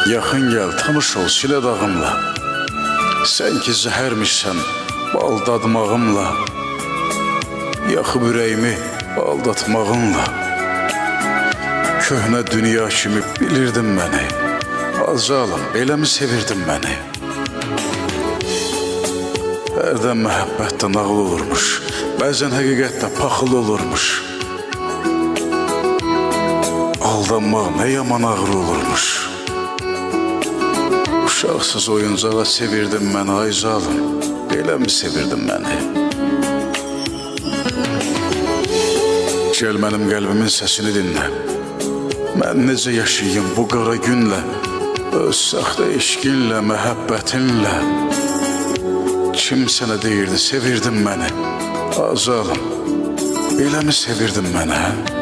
Yaxın gəl, tanış ol silə dağımla. Sən ki zəhərmişsən bal dadmağımla. Yaxıb ürəyimi aldatmağınla. Köhnə dünya kimi bilirdin məni. Azalım, beləmi sevirdin məni? Hərdən məhəbbətdə nağıl olurmuş, bəzən həqiqətdə paxıl olurmuş. Aldanmaq nə yaman ağır olurmuş. Uşaqsız oyuncağa sevirdin məni, ay zalım, beləmi sevirdin məni? Gəl mənim qəlbimin səsini dinlə. Mən necə yaşayayım bu qara günlə, öz saxta eşqinlə, məhəbbətinlə. Kim sənə deyirdi, sevirdin məni? Azalım, beləmi sevirdin məni, hə?